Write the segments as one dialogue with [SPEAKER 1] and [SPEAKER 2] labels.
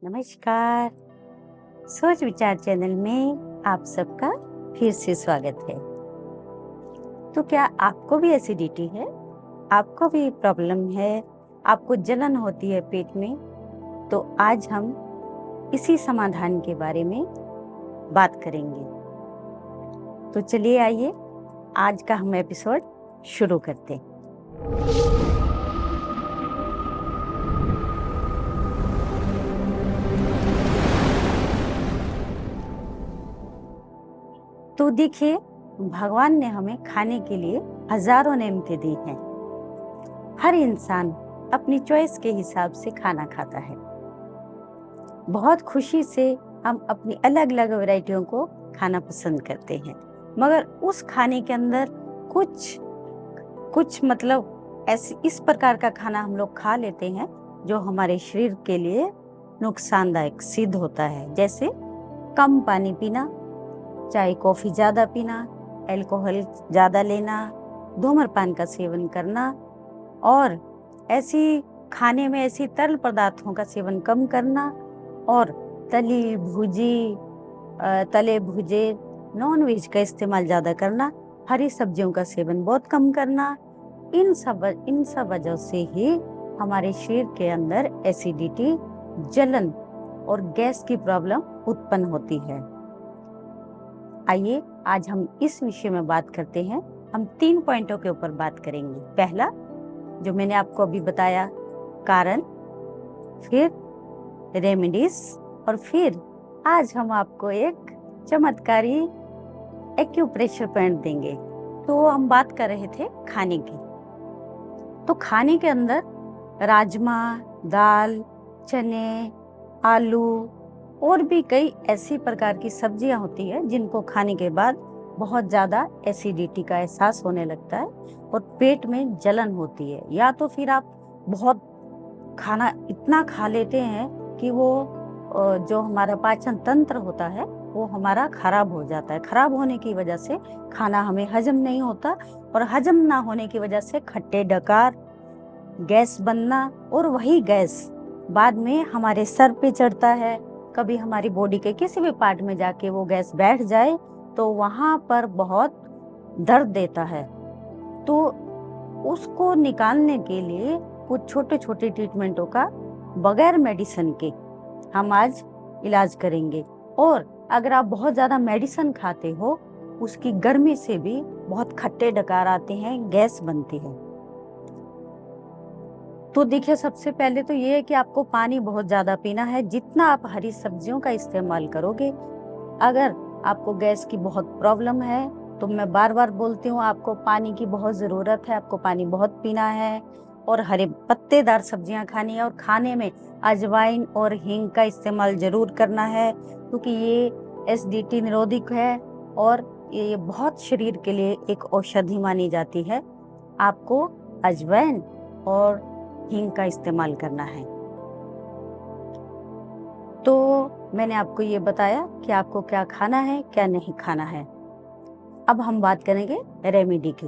[SPEAKER 1] नमस्कार। सोच विचार चैनल में आप सबका फिर से स्वागत है। तो क्या आपको भी एसिडिटी है? आपको भी प्रॉब्लम है? आपको जलन होती है पेट में? तो आज हम इसी समाधान के बारे में बात करेंगे। तो चलिए आइए आज का हम एपिसोड शुरू करते हैं। तो देखिए, भगवान ने हमें खाने के लिए हजारों नेमतें दी हैं। हर इंसान अपनी चॉइस के हिसाब से खाना खाता है। बहुत खुशी से हम अपनी अलग अलग वैरायटियों को खाना पसंद करते हैं, मगर उस खाने के अंदर कुछ मतलब ऐसे इस प्रकार का खाना हम लोग खा लेते हैं जो हमारे शरीर के लिए नुकसानदायक सिद्ध होता है। जैसे कम पानी पीना, चाय कॉफी ज्यादा पीना, अल्कोहल ज्यादा लेना, धूम्रपान का सेवन करना और ऐसी खाने में ऐसी तरल पदार्थों का सेवन कम करना और तले भुजे नॉन वेज का इस्तेमाल ज्यादा करना, हरी सब्जियों का सेवन बहुत कम करना, इन सब वजह से ही हमारे शरीर के अंदर एसिडिटी, जलन और गैस की प्रॉब्लम उत्पन्न होती है। आइए आज हम इस विषय में बात करते हैं। हम 3 पॉइंटों के ऊपर बात करेंगे। पहला, जो मैंने आपको अभी बताया, कारण, फिर रेमेडीज और फिर आज हम आपको एक चमत्कारी एक्यूप्रेशर पॉइंट देंगे। तो हम बात कर रहे थे खाने की। तो खाने के अंदर राजमा, दाल, चने, आलू और भी कई ऐसी प्रकार की सब्जियां होती है जिनको खाने के बाद बहुत ज्यादा एसिडिटी का एहसास होने लगता है और पेट में जलन होती है। या तो फिर आप बहुत खाना इतना खा लेते हैं कि वो जो हमारा पाचन तंत्र होता है वो हमारा खराब हो जाता है। खराब होने की वजह से खाना हमें हजम नहीं होता और हजम ना होने की वजह से खट्टे डकार, गैस बनना और वही गैस बाद में हमारे सर पे चढ़ता है। कभी हमारी बॉडी के किसी भी पार्ट में जाके वो गैस बैठ जाए तो वहां पर बहुत दर्द देता है। तो उसको निकालने के लिए कुछ छोटे छोटे ट्रीटमेंटों का बगैर मेडिसिन के हम आज इलाज करेंगे। और अगर आप बहुत ज्यादा मेडिसिन खाते हो, उसकी गर्मी से भी बहुत खट्टे डकार आते हैं, गैस बनती है। तो देखिए, सबसे पहले तो ये है कि आपको पानी बहुत ज्यादा पीना है। जितना आप हरी सब्जियों का इस्तेमाल करोगे, अगर आपको गैस की बहुत प्रॉब्लम है तो मैं बार बार बोलती हूँ, आपको पानी की बहुत जरूरत है, आपको पानी बहुत पीना है और हरे पत्तेदार सब्जियां खानी है और खाने में अजवाइन और हींग का इस्तेमाल जरूर करना है, क्योंकि ये एसिडिटी निरोधक है और ये बहुत शरीर के लिए एक औषधि मानी जाती है। आपको अजवाइन और हींग का इस्तेमाल करना है। तो मैंने आपको ये बताया कि आपको क्या खाना है, क्या नहीं खाना है। अब हम बात करेंगे रेमेडी की।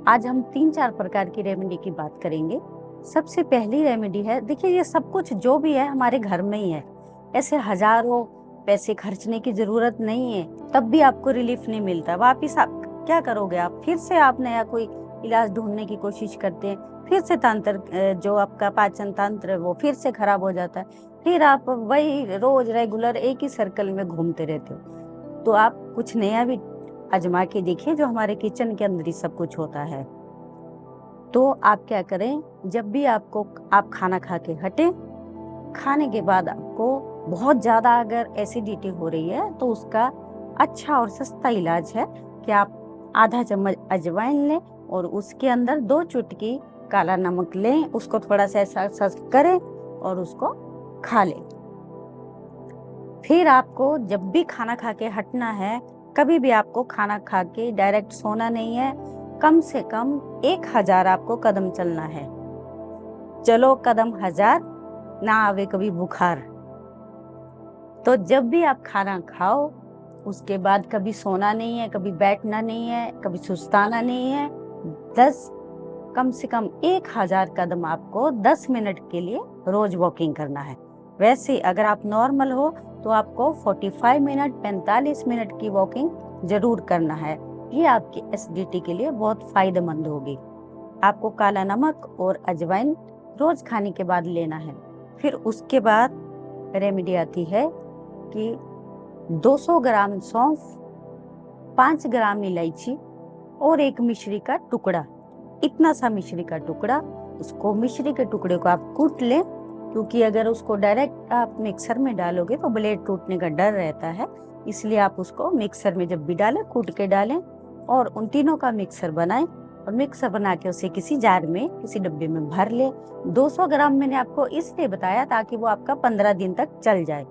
[SPEAKER 1] आज हम 3-4 प्रकार की रेमेडी की बात करेंगे। सबसे पहली रेमेडी है, देखिए ये सब कुछ जो भी है हमारे घर में ही है। ऐसे हजारों पैसे खर्चने की जरूरत नहीं है, तब भी आपको रिलीफ नहीं मिलता। वापिस आप क्या करोगे? आप फिर से आप नया कोई इलाज ढूंढने की कोशिश करते हैं, फिर से तंत्र, जो आपका पाचन तंत्र है वो फिर से खराब हो जाता है। फिर आप वही रोज रेगुलर एक ही सर्कल में घूमते रहते हो। तो आप कुछ नया भी आजमा के देखिए, जो हमारे किचन के अंदर ही सब कुछ होता है। तो आप क्या करें, जब भी आप खाना खा के हटे, खाने के बाद आपको बहुत ज्यादा अगर एसिडिटी हो रही है तो उसका अच्छा और सस्ता इलाज है कि आप आधा चम्मच अजवाइन लें और उसके अंदर 2 चुटकी काला नमक लें, उसको थोड़ा सा ऐसा करें और उसको खा लें। फिर आपको जब भी खाना खा के हटना है, कभी भी आपको खाना खा के डायरेक्ट सोना नहीं है। कम से कम 1000 आपको कदम चलना है। चलो कदम 1000, ना आवे कभी बुखार। तो जब भी आप खाना खाओ, उसके बाद कभी सोना नहीं है, कभी बैठना नहीं है, कभी सुस्ताना नहीं है। कम से कम 1000 कदम आपको 10 मिनट के लिए रोज वॉकिंग करना है। वैसे अगर आप नॉर्मल हो तो आपको 45 मिनट 45 मिनट की वॉकिंग जरूर करना है। ये आपकी एसिडिटी के लिए बहुत फायदेमंद होगी। आपको काला नमक और अजवाइन रोज खाने के बाद लेना है। फिर उसके बाद रेमेडी आती है कि 200 ग्राम सौंफ, 5 ग्राम इलायची और एक मिश्री का टुकड़ा, इतना सा मिश्री का टुकड़ा, उसको मिश्री के टुकड़े को आप कूट लें, क्योंकि अगर उसको डायरेक्ट आप मिक्सर में डालोगे तो ब्लेड टूटने का डर रहता है। इसलिए आप उसको मिक्सर में जब भी डालें कूट के डालें और उन तीनों का मिक्सर बनाएं और मिक्सर बना के उसे किसी जार में, किसी डब्बे में भर ले। 200 ग्राम मैंने आपको इसलिए बताया ताकि वो आपका 15 दिन तक चल जाए।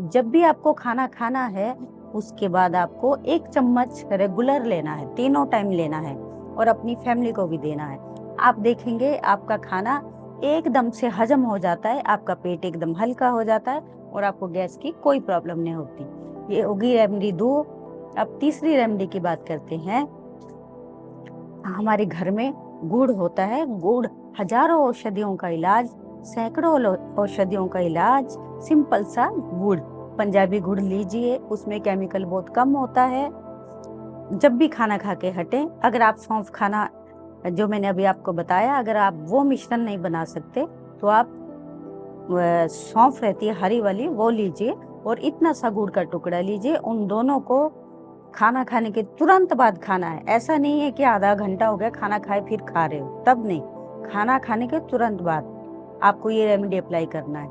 [SPEAKER 1] जब भी आपको खाना खाना है उसके बाद आपको 1 चम्मच रेगुलर लेना है, तीनों टाइम लेना है और अपनी फैमिली को भी देना है। आप देखेंगे आपका खाना एकदम से हजम हो जाता है, आपका पेट एकदम हल्का हो जाता है और आपको गैस की कोई प्रॉब्लम नहीं होती। ये होगी रेमेडी 2। अब तीसरी रेमेडी की बात करते हैं। हमारे घर में गुड़ होता है। गुड़ हजारों औषधियों का इलाज, सैकड़ों औषधियों का इलाज। सिंपल सा गुड़, पंजाबी गुड़ लीजिए, उसमें केमिकल बहुत कम होता है। जब भी खाना खा के हटें, अगर आप सौंफ खाना जो मैंने अभी आपको बताया, अगर आप वो मिश्रण नहीं बना सकते तो आप सौंफ रहती है हरी वाली, वो लीजिए और इतना सा गुड़ का टुकड़ा लीजिए। उन दोनों को खाना खाने के तुरंत बाद खाना है। ऐसा नहीं है कि आधा घंटा हो गया खाना खाए फिर खा रहे हो, तब नहीं, खाना खाने के तुरंत बाद आपको ये रेमेडी अप्लाई करना है।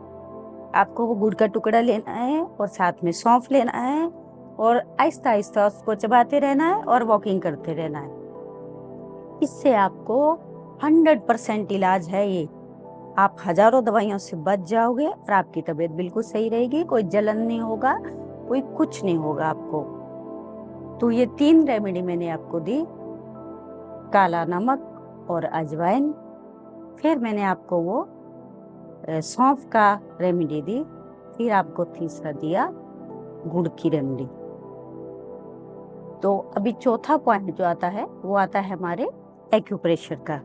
[SPEAKER 1] आपको वो गुड़ का टुकड़ा लेना है और साथ में सौंफ लेना है और आहिस्ता आहिस्ता उसको चबाते रहना है और वॉकिंग करते रहना है। इससे आपको 100% इलाज है ये। आप हजारों दवाइयों से बच जाओगे और आपकी तबीयत बिल्कुल सही रहेगी, कोई जलन नहीं होगा, कोई कुछ नहीं होगा आपको। तो ये 3 रेमेडी मैंने आपको दी, काला नमक और अजवाइन। फिर मैंने आपको वो सौंफ का रेमेडी दी। फिर आपको तीसरा दिया गुड़ की रेमेडी। तो अभी चौथा पॉइंट जो आता है वो आता है हमारे एक्यूप्रेशर का।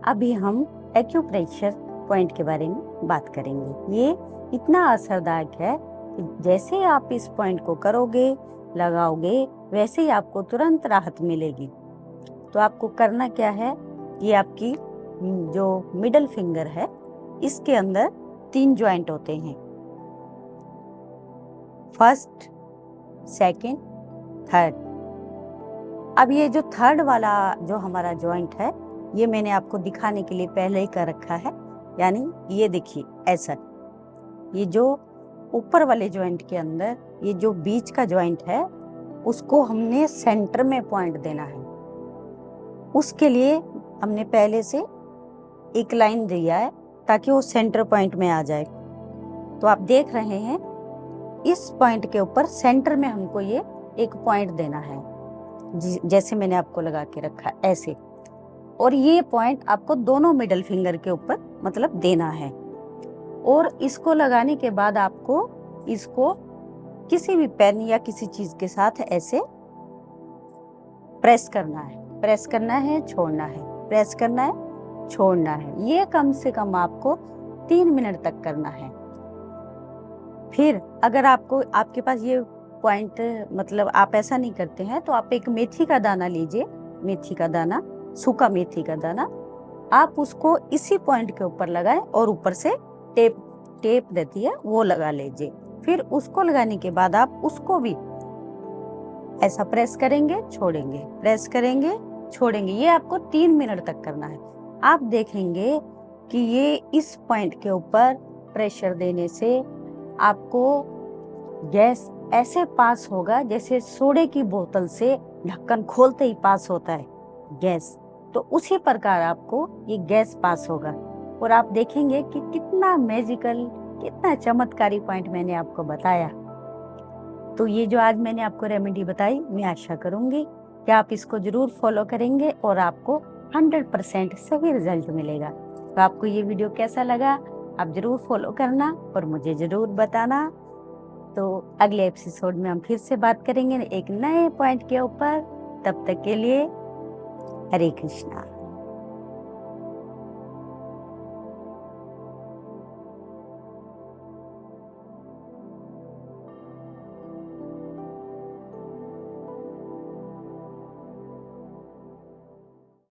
[SPEAKER 1] अभी हम एक्यूप्रेशर पॉइंट के बारे में बात करेंगे। ये इतना असरदायक है कि जैसे आप इस पॉइंट को करोगे, लगाओगे, वैसे ही आपको तुरंत राहत मिलेगी। तो आपको करना क्या है, ये आपकी जो मिडल फिंगर है इसके अंदर 3 जॉइंट होते हैं, फर्स्ट, सेकंड, थर्ड। अब ये जो थर्ड वाला जो हमारा जॉइंट है ये मैंने आपको दिखाने के लिए पहले ही कर रखा है। यानी ये देखिए ऐसा, ये जो ऊपर वाले जॉइंट के अंदर ये जो बीच का जॉइंट है उसको हमने सेंटर में पॉइंट देना है। उसके लिए हमने पहले से एक लाइन दिया है ताकि वो सेंटर पॉइंट में आ जाए। तो आप देख रहे हैं इस पॉइंट के ऊपर सेंटर में हमको ये एक पॉइंट देना है, जैसे मैंने आपको लगा के रखा ऐसे। और ये पॉइंट आपको दोनों मिडल फिंगर के ऊपर मतलब देना है। और इसको लगाने के बाद आपको इसको किसी भी पेन या किसी चीज के साथ ऐसे प्रेस करना है, प्रेस करना है, छोड़ना है, प्रेस करना है, छोड़ना है। ये कम से कम आपको 3 मिनट तक करना है। फिर अगर आपको आपके पास ये पॉइंट मतलब आप ऐसा नहीं करते हैं तो आप एक मेथी का दाना लीजिए, मेथी का दाना, सूखा मेथी का दाना, आप उसको इसी पॉइंट के ऊपर लगाएं और ऊपर से टेप रहती है वो लगा लीजिए। फिर उसको लगाने के बाद आप उसको भी ऐसा प्रेस करेंगे, छोड़ेंगे, प्रेस करेंगे, छोड़ेंगे। ये आपको 3 मिनट तक करना है। आप देखेंगे कि ये इस पॉइंट के ऊपर प्रेशर देने से आपको गैस ऐसे पास होगा जैसे सोडे की बोतल से ढक्कन खोलते ही पास होता है गैस। तो उसी प्रकार आपको ये गैस पास होगा और आप देखेंगे कि कितना मैजिकल, कितना चमत्कारी पॉइंट मैंने आपको बताया। तो ये जो आज मैंने आपको रेमेडी बताई, मैं आशा करूंगी कि आप इसको जरूर फॉलो करेंगे और आपको 100% सही रिजल्ट मिलेगा। तो आपको ये वीडियो कैसा लगा आप जरूर फॉलो करना और मुझे जरूर बताना। तो अगले एपिसोड में हम फिर से बात करेंगे एक नए पॉइंट के ऊपर। तब तक के लिए हरे कृष्णा।